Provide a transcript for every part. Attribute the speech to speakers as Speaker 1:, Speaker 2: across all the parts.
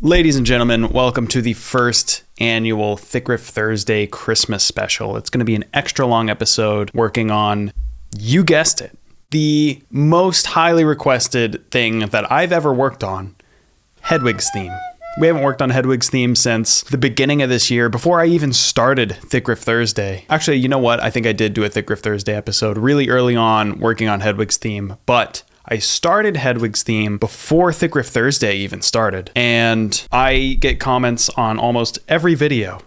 Speaker 1: Ladies and gentlemen, welcome to the first annual Thick Riff Thursday Christmas special. It's going to be an extra long episode working on, you guessed it, the most highly requested thing that I've ever worked on, Hedwigs theme. We haven't worked on Hedwigs theme since the beginning of this year, before I even started Thick Riff Thursday. Actually, you know what? I think I did do a Thick Riff Thursday episode really early on working on Hedwigs theme, but I started Hedwigs theme before Thick Riff Thursday even started. And I get comments on almost every video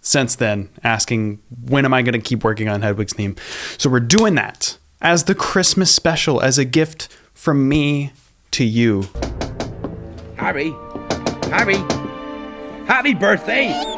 Speaker 1: since then asking, when am I going to keep working on Hedwigs theme? So we're doing that as the Christmas special, as a gift from me to you.
Speaker 2: Harry, happy birthday!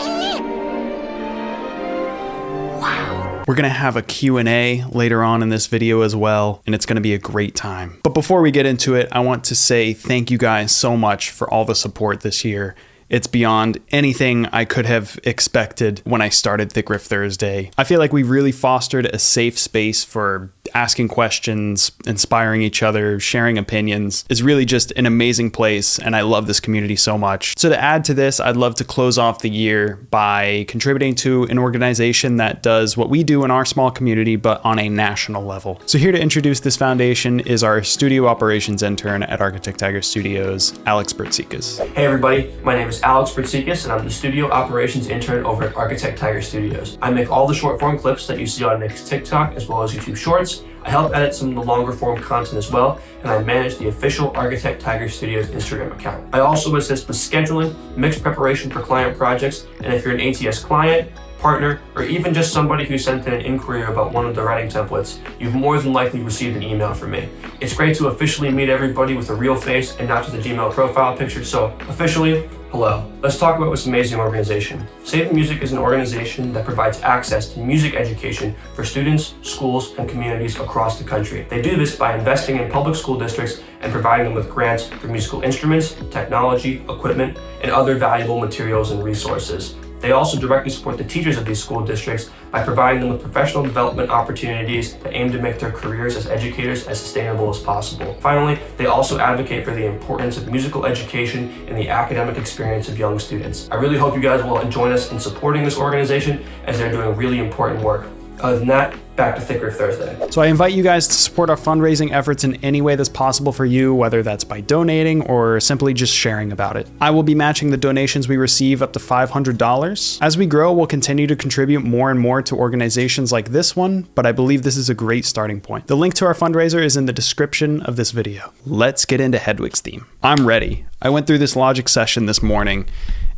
Speaker 1: We're going to have a Q&A later on in this video as well, and it's going to be a great time. But before we get into it, I want to say thank you guys so much for all the support this year. It's beyond anything I could have expected when I started Thick Riff Thursday. I feel like we really fostered a safe space for asking questions, inspiring each other, sharing opinions. It's really just an amazing place, and I love this community so much. So to add to this, I'd love to close off the year by contributing to an organization that does what we do in our small community, but on a national level. So here to introduce this foundation is our studio operations intern at Architect Tiger Studios, Alex Bertsikas.
Speaker 3: Hey everybody, my name is Alex Bertsikas, and I'm the studio operations intern over at Architect Tiger Studios. I make all the short form clips that you see on Nick's TikTok as well as YouTube Shorts. I help edit some of the longer form content as well, and I manage the official Architect Tiger Studios Instagram account. I also assist with scheduling, mixed preparation for client projects, and if you're an ATS client, partner, or even just somebody who sent in an inquiry about one of the writing templates, you've more than likely received an email from me. It's great to officially meet everybody with a real face and not just a Gmail profile picture, so officially, hello. Let's talk about this amazing organization. Save the Music is an organization that provides access to music education for students, schools, and communities across the country. They do this by investing in public school districts and providing them with grants for musical instruments, technology, equipment, and other valuable materials and resources. They also directly support the teachers of these school districts by providing them with professional development opportunities that aim to make their careers as educators as sustainable as possible. Finally, they also advocate for the importance of musical education in the academic experience of young students. I really hope you guys will join us in supporting this organization as they're doing really important work. Other than that, back to Thick Riff Thursday.
Speaker 1: So I invite you guys to support our fundraising efforts in any way that's possible for you, whether that's by donating or simply just sharing about it. I will be matching the donations we receive up to $500. As we grow, we'll continue to contribute more and more to organizations like this one, but I believe this is a great starting point. The link to our fundraiser is in the description of this video. Let's get into Hedwigs theme. I'm ready. I went through this Logic session this morning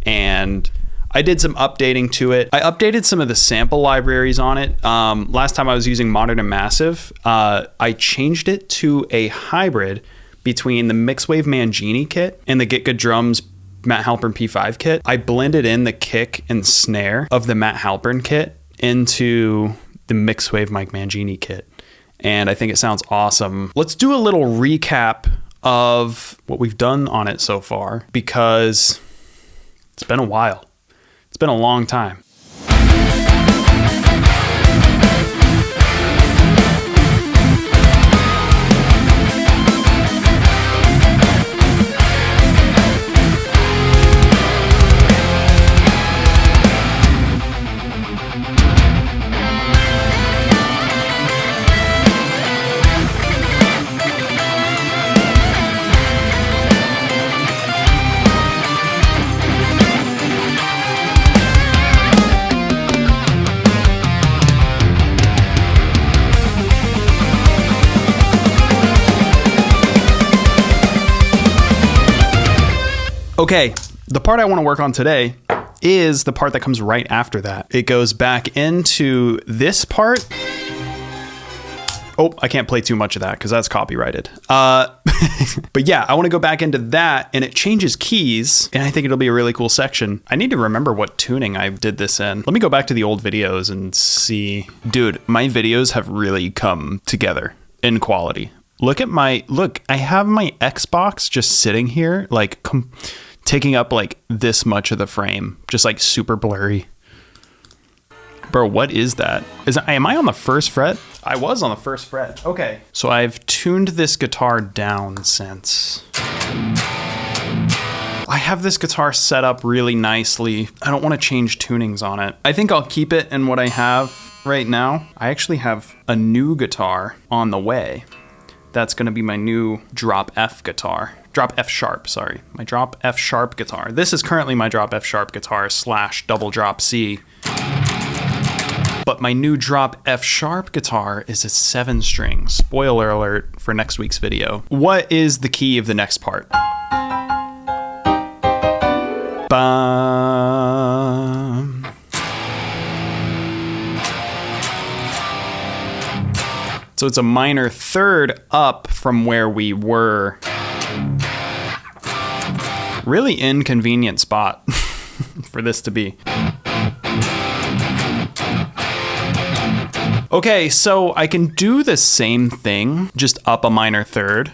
Speaker 1: and I did some updating to it. I updated some of the sample libraries on it. Last time I was using Modern and Massive. I changed it to a hybrid between the Mixwave Mangini kit and the Get Good Drums Matt Halpern P5 kit. I blended in the kick and snare of the Matt Halpern kit into the Mixwave Mike Mangini kit. And I think it sounds awesome. Let's do a little recap of what we've done on it so far, because it's been a while. It's been a long time. Okay, the part I want to work on today is the part that comes right after that. It goes back into this part. Oh, I can't play too much of that because that's copyrighted. But yeah, I want to go back into that, and it changes keys, and I think it'll be a really cool section. I need to remember what tuning I did this in. Let me go back to the old videos and see. Dude, my videos have really come together in quality. Look, I have my Xbox just sitting here, like taking up like this much of the frame, just like super blurry. Bro, what is that? Am I on the first fret? I was on the first fret. Okay. So I've tuned this guitar down since. I have this guitar set up really nicely. I don't want to change tunings on it. I think I'll keep it in what I have right now. I actually have a new guitar on the way. That's going to be my new drop F guitar. Drop F sharp, sorry. My drop F sharp guitar. This is currently my drop F sharp guitar / double drop C. But my new drop F sharp guitar is a 7-string. Spoiler alert for next week's video. What is the key of the next part? Bum. So it's a minor third up from where we were. Really inconvenient spot for this to be. Okay, so I can do the same thing, just up a minor third,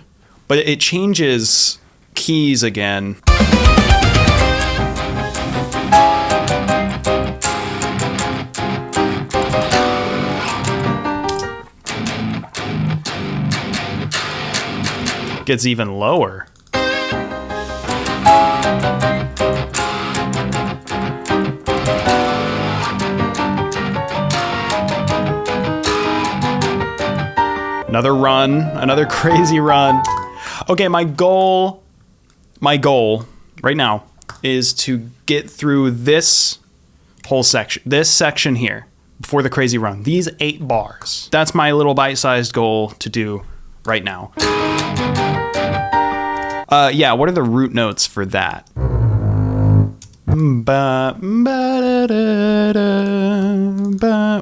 Speaker 1: but it changes keys again. Gets even lower. Another run, another crazy run. Okay, my goal right now is to get through this whole section, this section here before the crazy run. These 8 bars. That's my little bite-sized goal to do right now. Yeah, what are the root notes for that?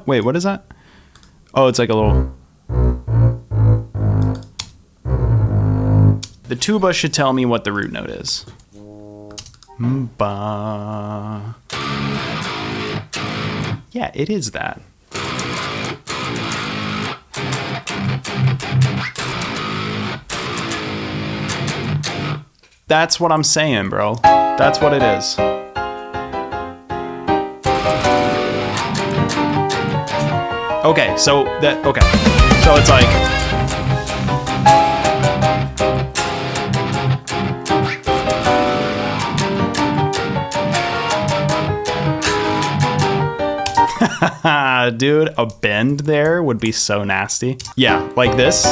Speaker 1: Wait, what is that? Oh, it's like a little... The tuba should tell me what the root note is. Ba. Yeah, it is that. That's what I'm saying, bro. That's what it is. Okay, so So it's like dude, a bend there would be so nasty. Yeah, like this.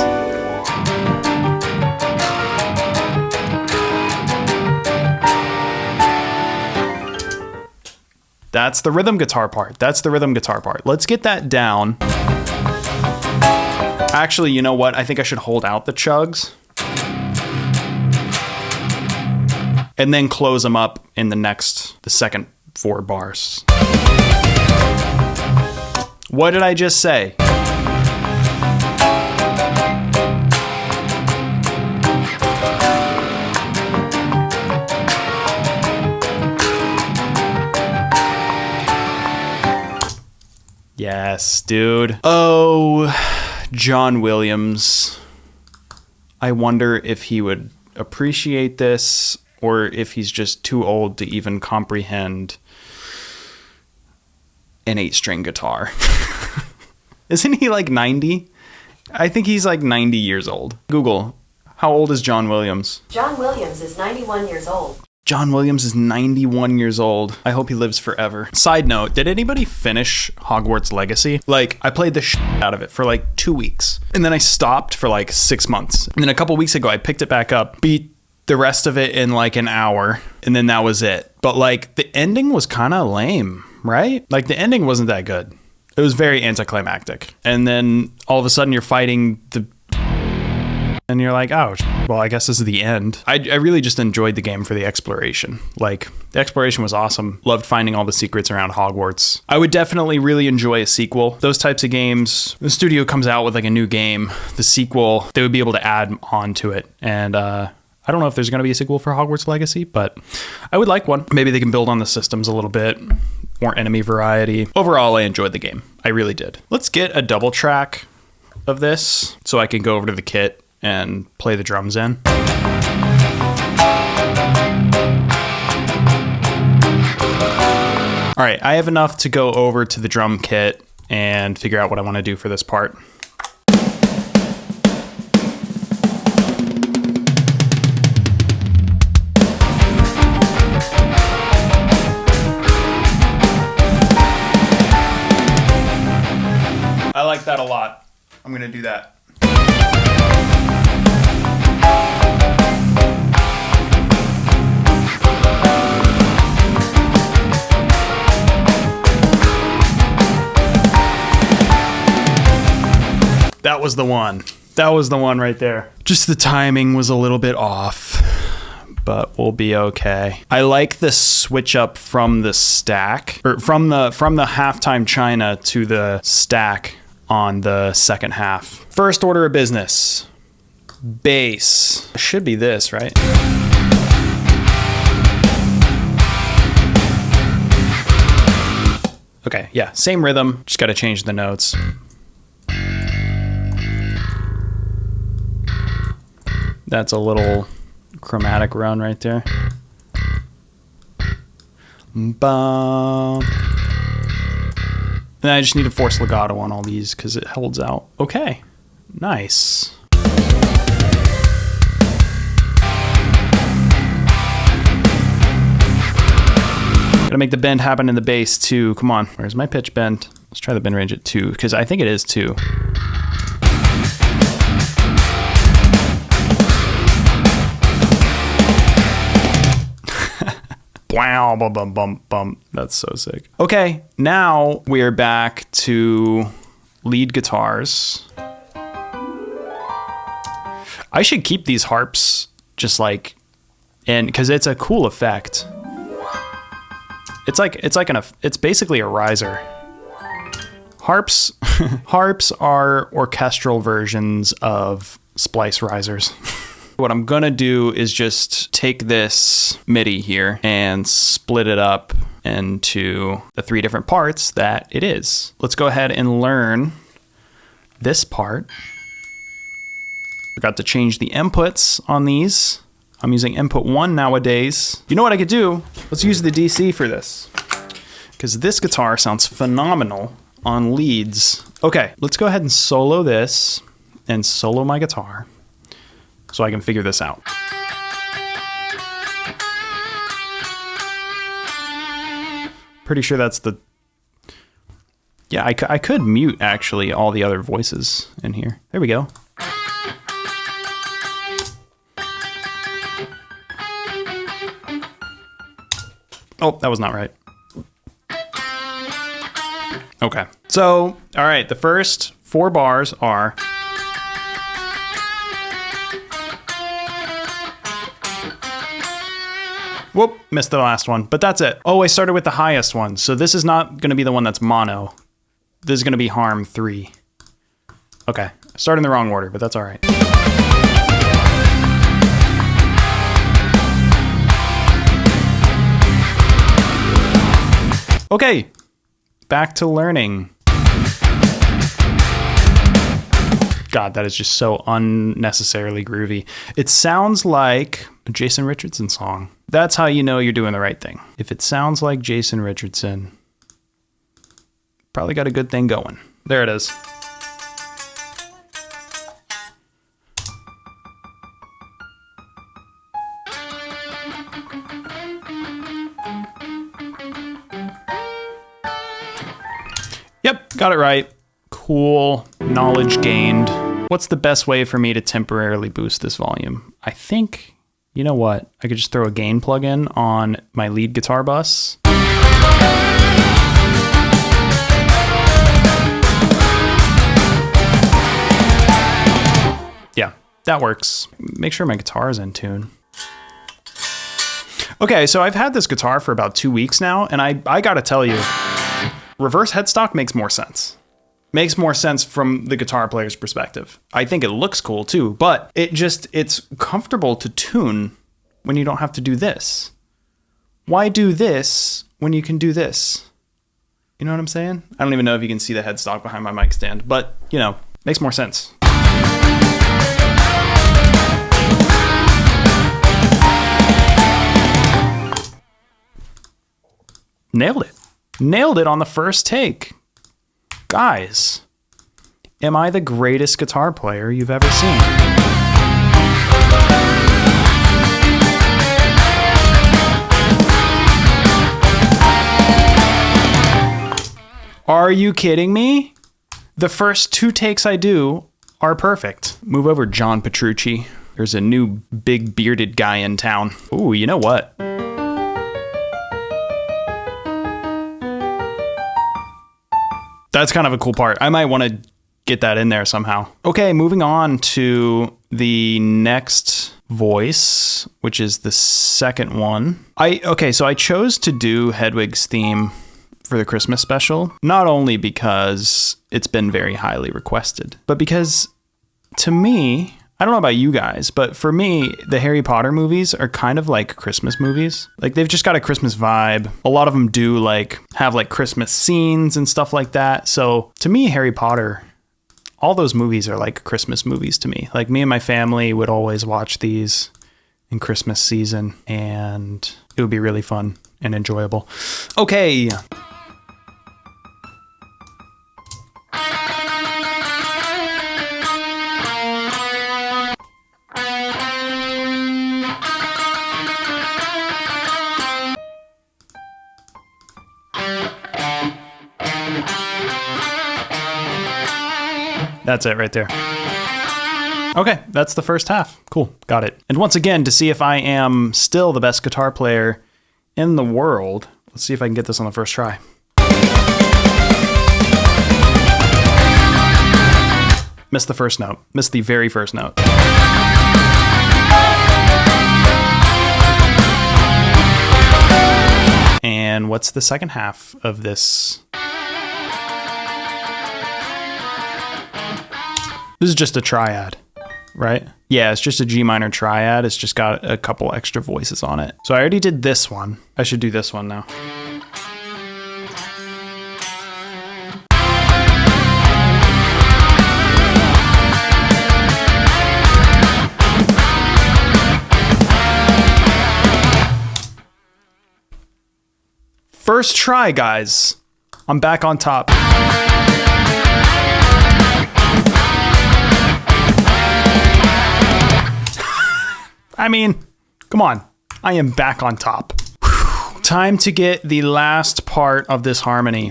Speaker 1: That's the rhythm guitar part. Let's get that down. Actually, you know what? I think I should hold out the chugs. And then close them up in the second 4 bars. What did I just say? Yes, dude. Oh, John Williams. I wonder if he would appreciate this or if he's just too old to even comprehend an 8-string guitar. Isn't he like 90? I think he's like 90 years old. Google, how old is John Williams?
Speaker 4: John Williams is 91 years old.
Speaker 1: John Williams is 91 years old. I hope he lives forever. Side note, did anybody finish Hogwarts Legacy? Like, I played the shit out of it for like 2 weeks. And then I stopped for like 6 months. And then a couple weeks ago, I picked it back up, beat the rest of it in like an hour, and then that was it. But like, the ending was kind of lame, right? Like, the ending wasn't that good. It was very anticlimactic. And then all of a sudden, you're fighting and you're like, oh, well, I guess this is the end. I really just enjoyed the game for the exploration. Like, the exploration was awesome. Loved finding all the secrets around Hogwarts. I would definitely really enjoy a sequel. Those types of games, the studio comes out with like a new game, the sequel, they would be able to add on to it. And I don't know if there's going to be a sequel for Hogwarts Legacy, but I would like one. Maybe they can build on the systems a little bit, more enemy variety. Overall, I enjoyed the game. I really did. Let's get a double track of this so I can go over to the kit and play the drums in. All right, I have enough to go over to the drum kit and figure out what I want to do for this part. like that a lot. I'm gonna do that. That was the one. That was the one right there. Just the timing was a little bit off, but we'll be okay. I like the switch up from the stack, or from the halftime China to the stack on the second half. First order of business. Bass. Should be this, right? Okay, yeah, same rhythm. Just gotta change the notes. That's a little chromatic run right there. Bum. And I just need to force legato on all these because it holds out. Okay, nice. Gotta make the bend happen in the bass too. Come on, where's my pitch bend? Let's try the bend range at 2 because I think it is 2. Wow, bum, bum, bum, bum. That's so sick. Okay, now we are back to lead guitars. I should keep these harps just like, and because it's a cool effect. It's basically a riser. Harps, harps are orchestral versions of splice risers. What I'm gonna do is just take this MIDI here and split it up into the 3 different parts that it is. Let's go ahead and learn this part. Forgot to change the inputs on these. I'm using input 1 nowadays. You know what I could do? Let's use the DC for this, because this guitar sounds phenomenal on leads. Okay, let's go ahead and solo this and solo my guitar, so I can figure this out. Pretty sure that's the... Yeah, I could mute, actually, all the other voices in here. There we go. Oh, that was not right. Okay. So, all right, the first 4 bars are... Whoop, missed the last one, but that's it. Oh, I started with the highest one, so this is not gonna be the one that's mono. This is gonna be harm 3. Okay, I started in the wrong order, but that's all right. Okay, back to learning. God, that is just so unnecessarily groovy. It sounds like a Jason Richardson song. That's how you know you're doing the right thing. If it sounds like Jason Richardson, probably got a good thing going. There it is. Yep, got it right. Cool. Knowledge gained. What's the best way for me to temporarily boost this volume? I think, you know what? I could just throw a gain plugin on my lead guitar bus. Yeah, that works. Make sure my guitar is in tune. Okay, so I've had this guitar for about 2 weeks now, and I gotta tell you, reverse headstock makes more sense. Makes more sense from the guitar player's perspective. I think it looks cool too, but it's comfortable to tune when you don't have to do this. Why do this when you can do this? You know what I'm saying? I don't even know if you can see the headstock behind my mic stand, but you know, makes more sense. Nailed it. Nailed it on the first take. Guys, am I the greatest guitar player you've ever seen? Are you kidding me? the first 2 takes I do are perfect. Move over, John Petrucci. There's a new big bearded guy in town. Ooh, you know what? That's kind of a cool part. I might want to get that in there somehow. Okay, moving on to the next voice, which is the second one. So I chose to do Hedwig's theme for the Christmas special, not only because it's been very highly requested, but because to me, I don't know about you guys, but for me, the Harry Potter movies are kind of like Christmas movies. Like they've just got a Christmas vibe. A lot of them do like have like Christmas scenes and stuff like that. So to me, Harry Potter, all those movies are like Christmas movies to me. Like me and my family would always watch these in Christmas season, and it would be really fun and enjoyable. Okay. That's it right there. Okay, that's the first half. Cool, got it. And once again, to see if I am still the best guitar player in the world, let's see if I can get this on the first try. Missed the first note. Missed the very first note. And what's the second half of this? This is just a triad, right? Yeah, it's just a G minor triad. It's just got a couple extra voices on it. So I already did this one. I should do this one now. First try, guys. I'm back on top. I mean, come on. I am back on top. Whew. Time to get the last part of this harmony.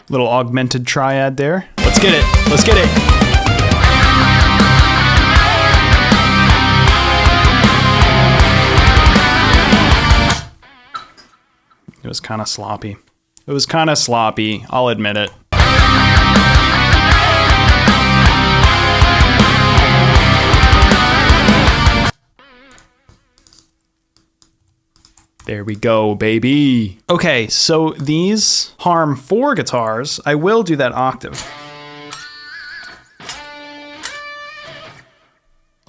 Speaker 1: Little augmented triad there. Let's get it. Let's get it. It was kind of sloppy. It was kind of sloppy. I'll admit it. There we go, baby. Okay, so these Harm 4 guitars, I will do that octave.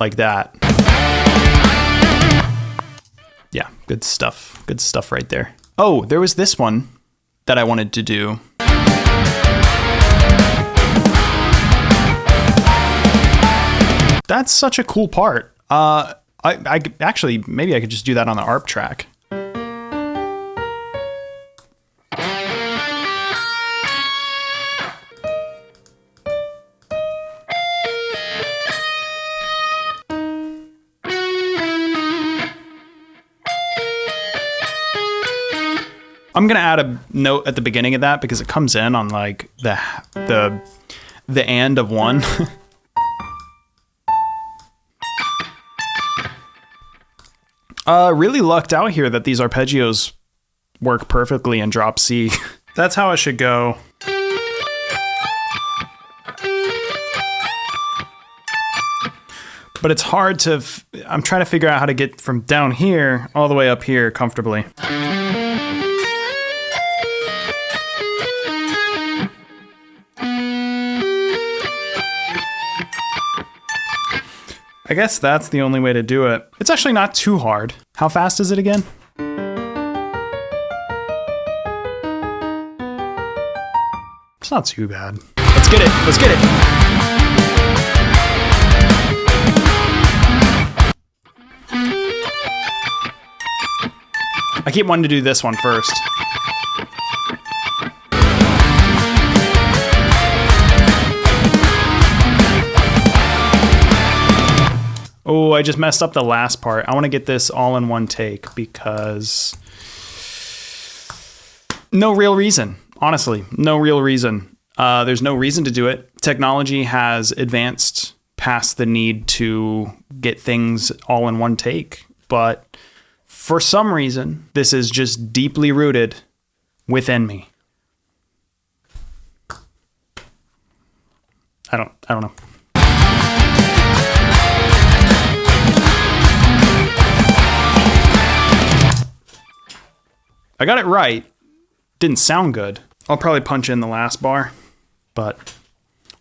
Speaker 1: Like that. Yeah, good stuff. Good stuff right there. Oh, there was this one that I wanted to do. That's such a cool part. I actually, maybe I could just do that on the ARP track. I'm gonna add a note at the beginning of that because it comes in on like the and of one. Really lucked out here that these arpeggios work perfectly in drop C. That's how it should go. But it's hard to, I'm trying to figure out how to get from down here all the way up here comfortably. I guess that's the only way to do it. It's actually not too hard. How fast is it again? It's not too bad. Let's get it. Let's get it. I keep wanting to do this one first. Oh, I just messed up the last part. I want to get this all in one take because No real reason. Honestly, no real reason. There's no reason to do it. Technology has advanced past the need to get things all in one take. But for some reason, this is just deeply rooted within me. I don't know. I got it right. Didn't sound good. I'll probably punch in the last bar, but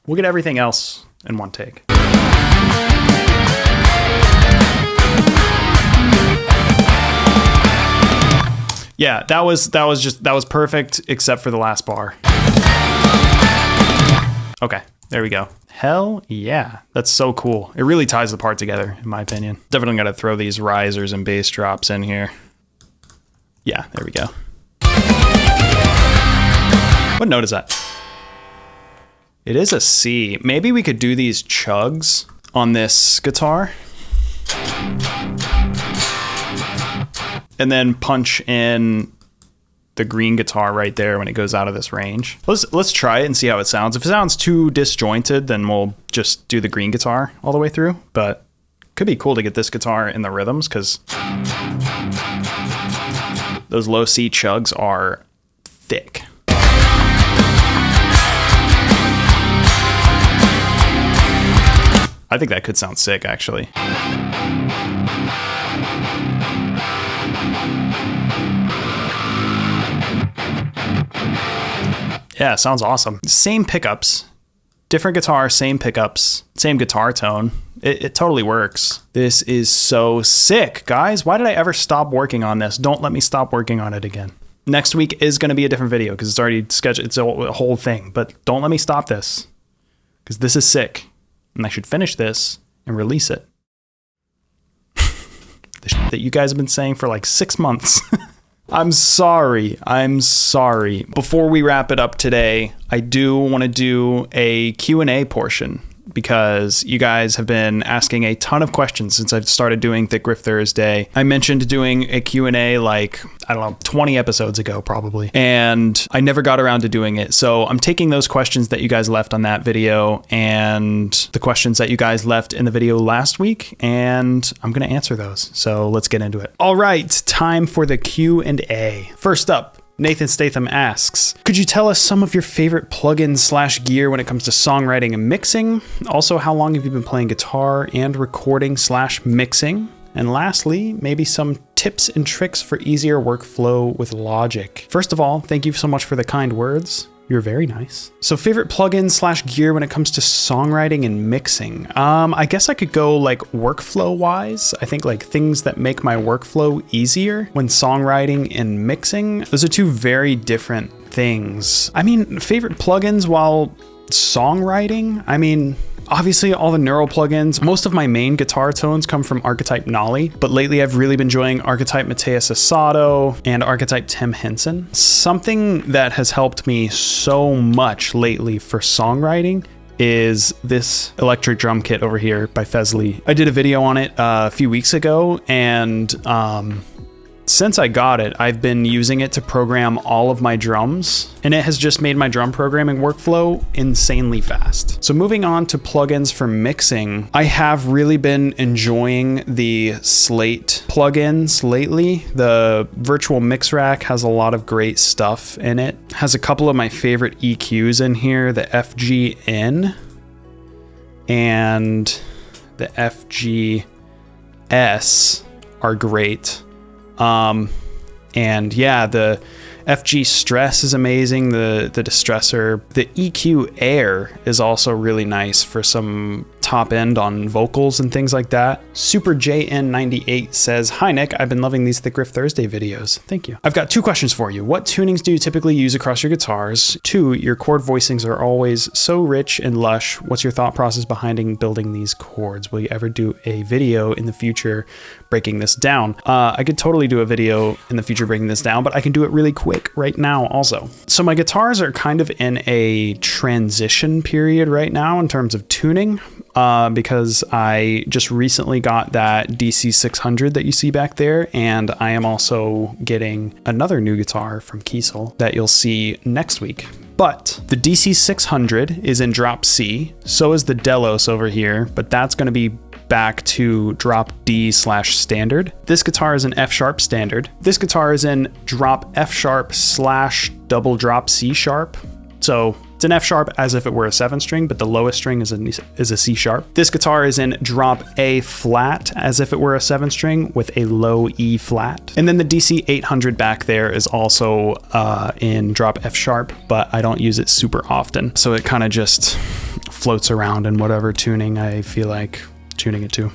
Speaker 1: we'll get everything else in one take. Yeah, that was perfect except for the last bar. Okay, there we go. Hell yeah, that's so cool. It really ties the part together, in my opinion. Definitely got to throw these risers and bass drops in here. Yeah, there we go. What note is that? It is a C. Maybe we could do these chugs on this guitar. And then punch in the green guitar right there when it goes out of this range. Let's try it and see how it sounds. If it sounds too disjointed, then we'll just do the green guitar all the way through. But it could be cool to get this guitar in the rhythms because those low C chugs are thick. I think that could sound sick, actually. Yeah, sounds awesome. Same pickups, different guitar, same pickups, same guitar tone. It totally works. This is so sick, guys. Why did I ever stop working on this? Don't let me stop working on it again. Next week is going to be a different video because it's already scheduled. It's a whole thing, but don't let me stop this because this is sick. And I should finish this and release it. The shit that you guys have been saying for like 6 months. I'm sorry. Before we wrap it up today, I do want to do a Q&A portion because you guys have been asking a ton of questions since I've started doing Thick Riff Thursday. I mentioned doing a Q&A like, 20 episodes ago probably, and I never got around to doing it. So I'm taking those questions that you guys left on that video and the questions that you guys left in the video last week, and I'm going to answer those. So let's get into it. All right, time for the Q&A. First up, Nathan Statham asks, could you tell us some of your favorite plugins / gear when it comes to songwriting and mixing? Also, how long have you been playing guitar and recording / mixing? And lastly, maybe some tips and tricks for easier workflow with Logic. First of all, thank you so much for the kind words. You're very nice. So favorite plugins / gear when it comes to songwriting and mixing. I guess I could go like workflow wise. I think like things that make my workflow easier when songwriting and mixing. Those are two very different things. I mean, favorite plugins while songwriting. I mean, obviously all the neural plugins. Most of my main guitar tones come from Archetype Nolly, but lately I've really been enjoying Archetype Mateus Asado and Archetype Tim Henson. Something that has helped me so much lately for songwriting is this electric drum kit over here by Fesley. I did a video on it a few weeks ago, and since I got it, I've been using it to program all of my drums, and it has just made my drum programming workflow insanely fast. So moving on to plugins for mixing, I have really been enjoying the Slate plugins lately. The virtual mix rack has a lot of great stuff in it. Has a couple of my favorite EQs in here, the FGN and the FGS are great. And yeah, the FG Stress is amazing. The distressor, the EQ Air is also really nice for some top end on vocals and things like that. Super JN98 says, hi Nick, I've been loving these Thick Riff Thursday videos. Thank you. I've got 2 questions for you. What tunings do you typically use across your guitars? 2, your chord voicings are always so rich and lush. What's your thought process behind building these chords? Will you ever do a video in the future breaking this down? I could totally do a video in the future breaking this down, but I can do it really quick right now also. So my guitars are kind of in a transition period right now in terms of tuning. because I just recently got that DC600 that you see back there, and I am also getting another new guitar from Kiesel that you'll see next week. But the DC600 is in drop C, so is the Delos over here, but that's going to be back to drop D/standard. This guitar is an F sharp standard. This guitar is in drop F sharp / double drop C sharp. So it's an F sharp as if it were a 7-string, but the lowest string is a C sharp. This guitar is in drop A flat as if it were a 7-string with a low E flat. And then the DC 800 back there is also in drop F sharp, but I don't use it super often. So it kind of just floats around in whatever tuning I feel like tuning it to.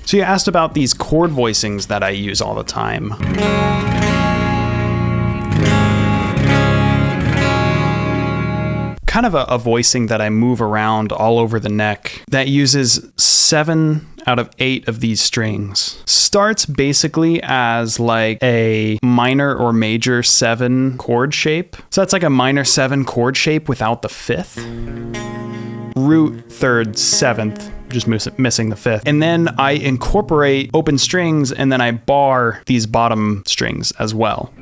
Speaker 1: So you asked about these chord voicings that I use all the time. Kind of a voicing that I move around all over the neck that uses 7 out of 8 of these strings. Starts basically as like a minor or major 7 chord shape. So that's like a minor 7 chord shape without the 5th. Root 3rd, 7th, just missing the 5th. And then I incorporate open strings and then I bar these bottom strings as well.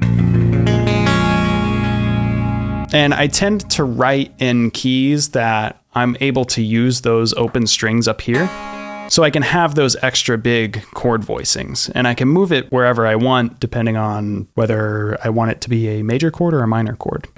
Speaker 1: And I tend to write in keys that I'm able to use those open strings up here. So I can have those extra big chord voicings, and I can move it wherever I want depending on whether I want it to be a major chord or a minor chord.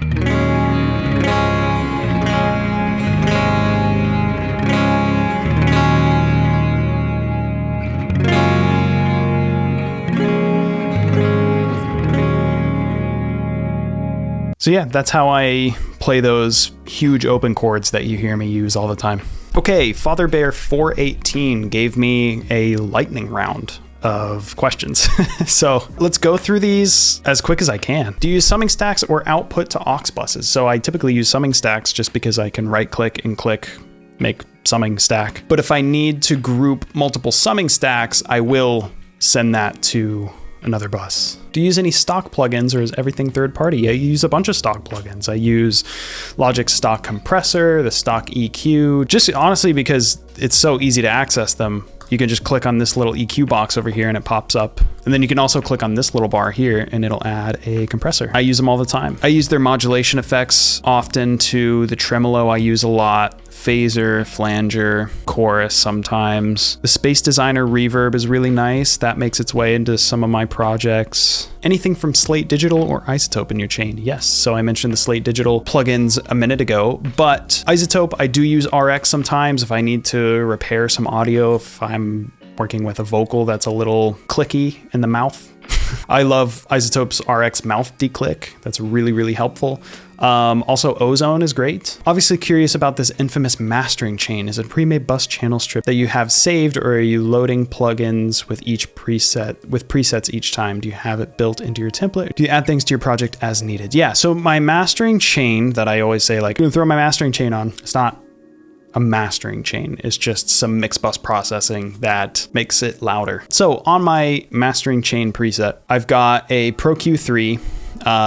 Speaker 1: So yeah, that's how I play those huge open chords that you hear me use all the time. Okay, Father Bear 418 gave me a lightning round of questions. So let's go through these as quick as I can. Do you use summing stacks or output to aux buses? So I typically use summing stacks just because I can right click and click, make summing stack. But if I need to group multiple summing stacks, I will send that to another bus. Do you use any stock plugins or is everything third party? I use a bunch of stock plugins. I use Logic's stock compressor, the stock EQ, just honestly because it's so easy to access them. You can just click on this little EQ box over here and it pops up. And then you can also click on this little bar here and it'll add a compressor. I use them all the time. I use their modulation effects often to the tremolo I use a lot. Phaser, flanger, chorus sometimes. The Space Designer reverb is really nice. That makes its way into some of my projects. Anything from Slate Digital or iZotope in your chain? Yes. So I mentioned the Slate Digital plugins a minute ago, but iZotope, I do use RX sometimes if I need to repair some audio, if I'm working with a vocal that's a little clicky in the mouth. I love iZotope's RX mouth declick. That's really, really helpful. Also, Ozone is great. Obviously curious about this infamous mastering chain. Is it a pre-made bus channel strip that you have saved, or are you loading plugins with each preset, with presets each time? Do you have it built into your template? Do you add things to your project as needed? Yeah, so my mastering chain that I always say, like, I'm gonna throw my mastering chain on. It's not a mastering chain. It's just some mix bus processing that makes it louder. So on my mastering chain preset, I've got a Pro Q3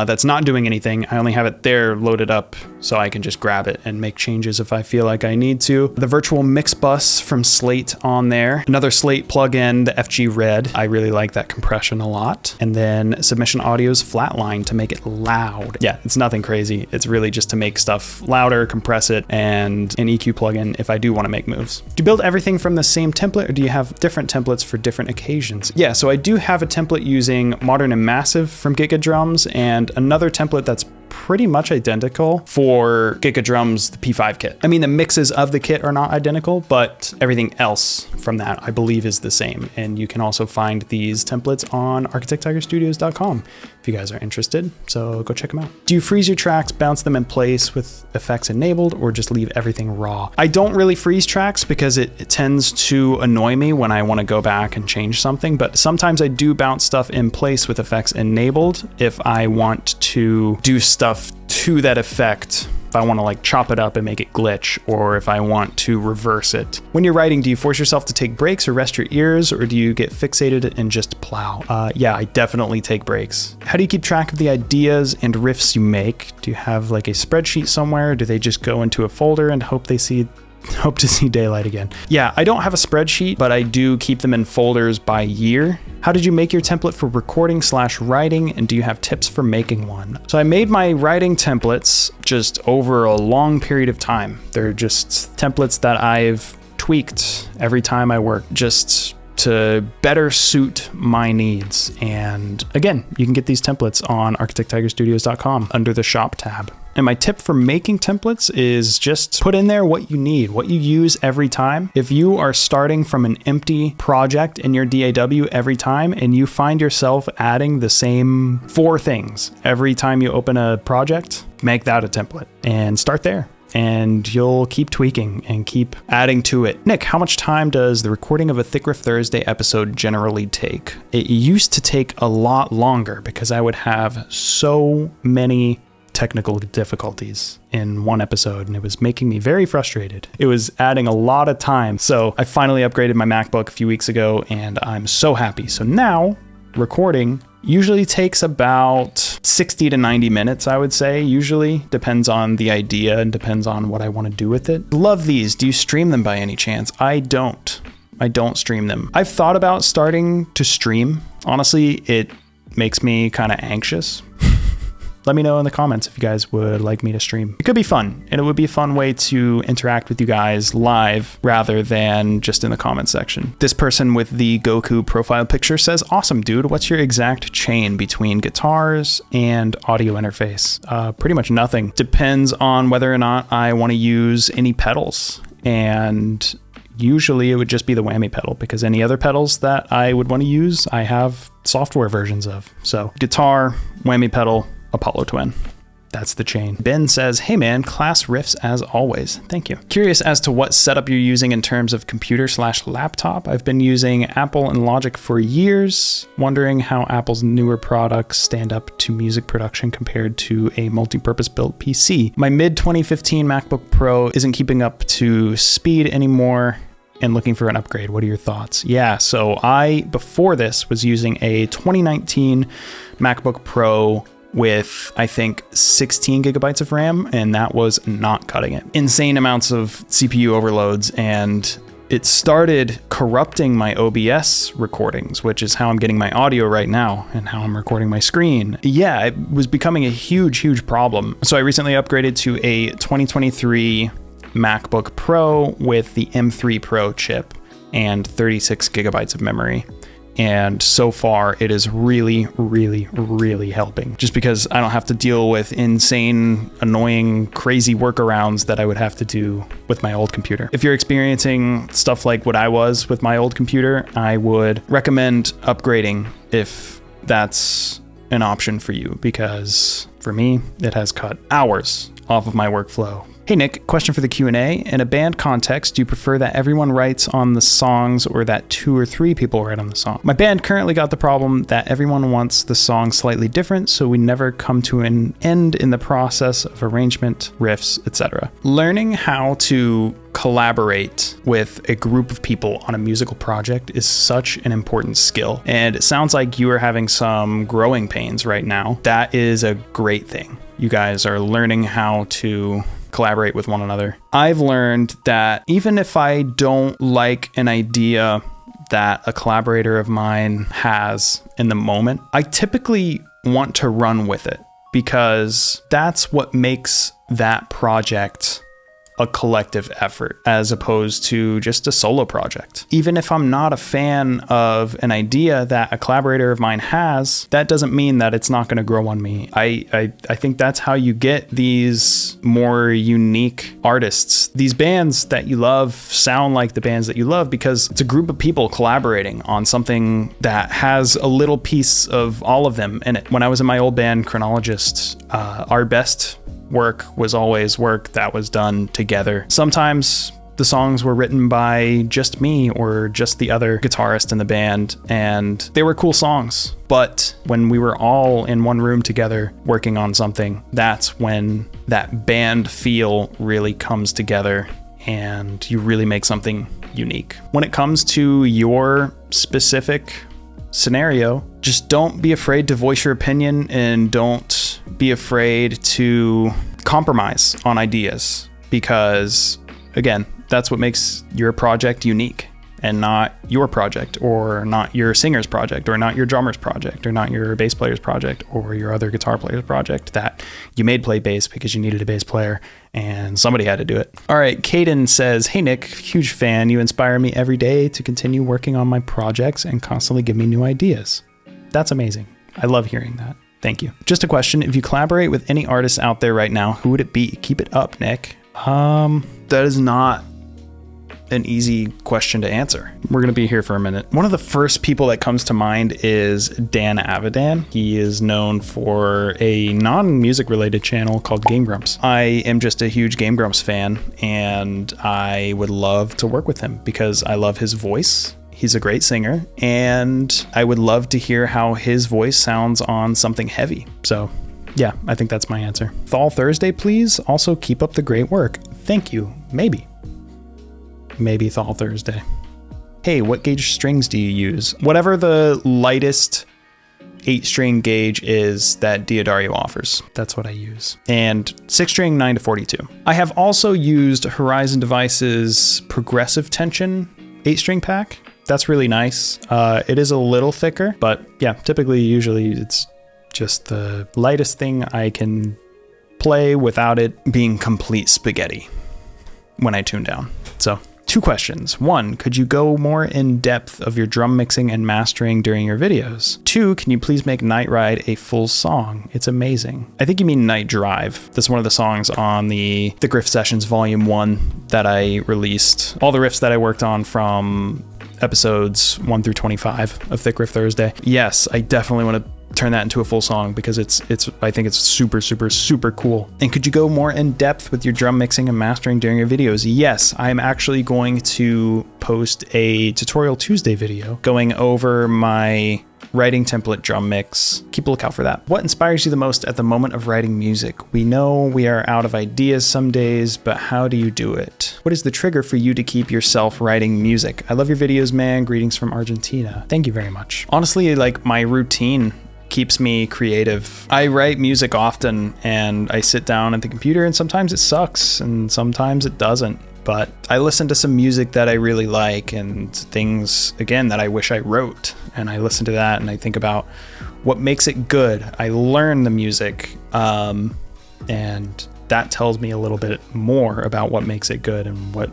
Speaker 1: that's not doing anything. I only have it there loaded up so I can just grab it and make changes if I feel like I need to. The virtual mix bus from Slate on there. Another Slate plugin, the FG Red. I really like that compression a lot. And then Submission Audio's Flatline to make it loud. Yeah, it's nothing crazy. It's really just to make stuff louder, compress it, and an EQ plugin if I do want to make moves. Do you build everything from the same template, or do you have different templates for different occasions? Yeah, so I do have a template using Modern and Massive from Giga Drums, and another template that's pretty much identical for Giga Drums, the P5 kit. I mean, the mixes of the kit are not identical, but everything else from that I believe is the same. And you can also find these templates on architecttigerstudios.com if you guys are interested. So go check them out. Do you freeze your tracks, bounce them in place with effects enabled, or just leave everything raw? I don't really freeze tracks because it tends to annoy me when I want to go back and change something, but sometimes I do bounce stuff in place with effects enabled if I want to do stuff to that effect, if I want to like chop it up and make it glitch, or if I want to reverse it. When you're writing, do you force yourself to take breaks or rest your ears, or do you get fixated and just plow? Yeah, I definitely take breaks. How do you keep track of the ideas and riffs you make? Do you have like a spreadsheet somewhere? Do they just go into a folder and hope they see hope to see daylight again. Yeah, I don't have a spreadsheet, but I do keep them in folders by year. How did you make your template for recording/writing, and do you have tips for making one? So I made my writing templates just over a long period of time. They're just templates that I've tweaked every time I work, just to better suit my needs. And again, you can get these templates on architecttigerstudios.com under the shop tab. And my tip for making templates is just put in there what you need, what you use every time. If you are starting from an empty project in your DAW every time and you find yourself adding the same 4 things every time you open a project, make that a template and start there. And you'll keep tweaking and keep adding to it. Nick, how much time does the recording of a Thick Riff Thursday episode generally take? It used to take a lot longer because I would have so many technical difficulties in one episode, and it was making me very frustrated. It was adding a lot of time. So I finally upgraded my MacBook a few weeks ago, and I'm so happy. So now recording usually takes about 60 to 90 minutes, I would say. Usually depends on the idea and depends on what I want to do with it. Love these. Do you stream them by any chance? I don't stream them. I've thought about starting to stream. Honestly, it makes me kind of anxious. Let me know in the comments if you guys would like me to stream. It could be fun, and it would be a fun way to interact with you guys live rather than just in the comment section. This person with the Goku profile picture says, awesome, dude. What's your exact chain between guitars and audio interface? Pretty much nothing. Depends on whether or not I want to use any pedals. And usually it would just be the whammy pedal, because any other pedals that I would want to use, I have software versions of. So guitar, whammy pedal, Apollo Twin. That's the chain. Ben says, hey man, class riffs as always. Thank you. Curious as to what setup you're using in terms of computer/laptop. I've been using Apple and Logic for years, wondering how Apple's newer products stand up to music production compared to a multi-purpose built PC. My mid-2015 MacBook Pro isn't keeping up to speed anymore and looking for an upgrade. What are your thoughts? Yeah, so I, before this, was using a 2019 MacBook Pro with, I think, 16 gigabytes of RAM, and that was not cutting it. Insane amounts of CPU overloads, and it started corrupting my OBS recordings, which is how I'm getting my audio right now and how I'm recording my screen. Yeah, it was becoming a huge problem. So I recently upgraded to a 2023 MacBook Pro with the M3 Pro chip and 36 gigabytes of memory. And so far, it is really helping, just because I don't have to deal with insane, annoying, crazy workarounds that I would have to do with my old computer. If you're experiencing stuff like what I was with my old computer, I would recommend upgrading if that's an option for you, because for me, it has cut hours off of my workflow. Hey Nick, question for the Q&A. In a band context, do you prefer that everyone writes on the songs or that 2 or 3 people write on the song? My band currently got the problem that everyone wants the song slightly different, so we never come to an end in the process of arrangement, riffs, etc. Learning how to collaborate with a group of people on a musical project is such an important skill, and it sounds like you are having some growing pains right now. That is a great thing. You guys are learning how to collaborate with one another. I've learned that even if I don't like an idea that a collaborator of mine has in the moment, I typically want to run with it, because that's what makes that project a collective effort as opposed to just a solo project. Even if I'm not a fan of an idea that a collaborator of mine has, that doesn't mean that it's not going to grow on me. I think that's how you get these more unique artists. These bands that you love sound like the bands that you love because it's a group of people collaborating on something that has a little piece of all of them in it. When I was in my old band, Chronologist, our best work was always work that was done together. Sometimes the songs were written by just me or just the other guitarist in the band, and they were cool songs. But when we were all in one room together working on something, that's when that band feel really comes together and you really make something unique. When it comes to your specific scenario, just don't be afraid to voice your opinion and don't be afraid to compromise on ideas, because again, That's what makes your project unique, and not your project, or not your singer's project, or not your drummer's project, or not your bass player's project, or your other guitar player's project that you made play bass because you needed a bass player and somebody had to do it. All right, Caden says, hey Nick, huge fan. You inspire me every day to continue working on my projects and constantly give me new ideas. That's amazing. I love hearing that. Thank you. Just a question. If you collaborate with any artists out there right now, who would it be? Keep it up, Nick. That is not an easy question to answer. We're going to be here for a minute. One of the first people that comes to mind is Dan Avidan. He is known for a non-music related channel called Game Grumps. I am just a huge Game Grumps fan, and I would love to work with him because I love his voice. He's a great singer, and I would love to hear how his voice sounds on something heavy. So yeah, I think that's my answer. Fall Thursday, please. Also keep up the great work. Thank you. Maybe Fall Thursday. Hey, what gauge strings do you use? Whatever the lightest 8-string gauge is that Diodario offers. That's what I use. And 6-string 9 to 42. I have also used Horizon Devices progressive tension 8-string pack. That's really nice. It is a little thicker, but yeah, usually it's just the lightest thing I can play without it being complete spaghetti when I tune down. So 2 questions. 1, could you go more in depth of your drum mixing and mastering during your videos? 2, can you please make Night Ride a full song? It's amazing. I think you mean Night Drive. That's one of the songs on the Thick Riff Sessions Volume 1 that I released. All the riffs that I worked on from episodes 1 through 25 of Thick Riff Thursday. Yes, I definitely want to turn that into a full song because I think it's super, super, super cool. And could you go more in depth with your drum mixing and mastering during your videos? Yes, I'm actually going to post a Tutorial Tuesday video going over my writing template drum mix. Keep a lookout for that. What inspires you the most at the moment of writing music? We know we are out of ideas some days, but how do you do it? What is the trigger for you to keep yourself writing music? I love your videos, man. Greetings from Argentina. Thank you very much. Honestly, like, my routine keeps me creative. I write music often, and I sit down at the computer, and sometimes it sucks and sometimes it doesn't. But I listen to some music that I really like and things, again, that I wish I wrote. And I listen to that and I think about what makes it good. I learn the music, and that tells me a little bit more about what makes it good and what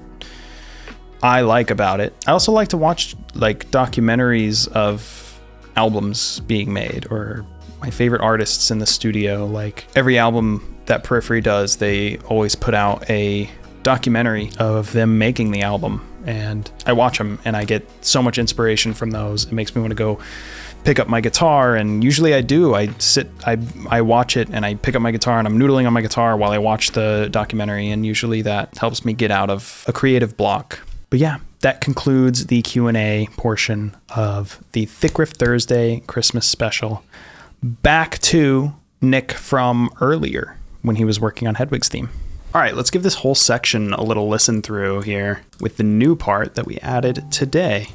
Speaker 1: I like about it. I also like to watch like documentaries of albums being made, or my favorite artists in the studio. Like every album that Periphery does, they always put out a documentary of them making the album, and I watch them and I get so much inspiration from those. It makes me want to go pick up my guitar, and usually I do. I watch it and I pick up my guitar and I'm noodling on my guitar while I watch the documentary, and usually that helps me get out of a creative block. But yeah, that concludes the Q&A portion of the Thick Riff Thursday Christmas special. Back to Nick from earlier when he was working on Hedwigs theme. All right, let's give this whole section a little listen through here with the new part that we added today.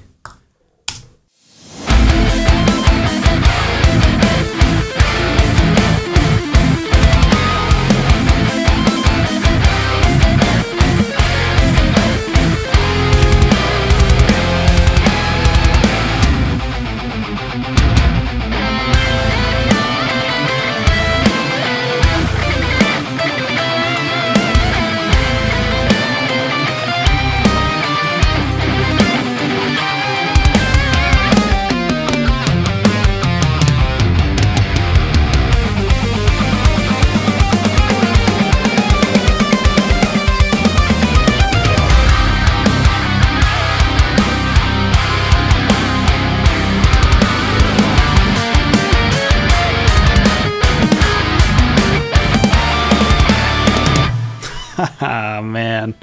Speaker 1: Man,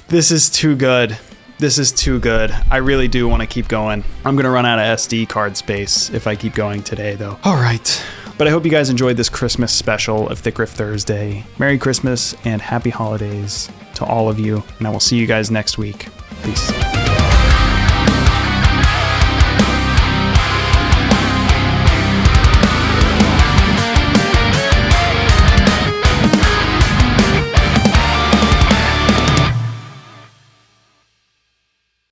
Speaker 1: this is too good. This is too good. I really do want to keep going. I'm going to run out of SD card space if I keep going today, though. All right. But I hope you guys enjoyed this Christmas special of Thick Riff Thursday. Merry Christmas and happy holidays to all of you. And I will see you guys next week. Peace.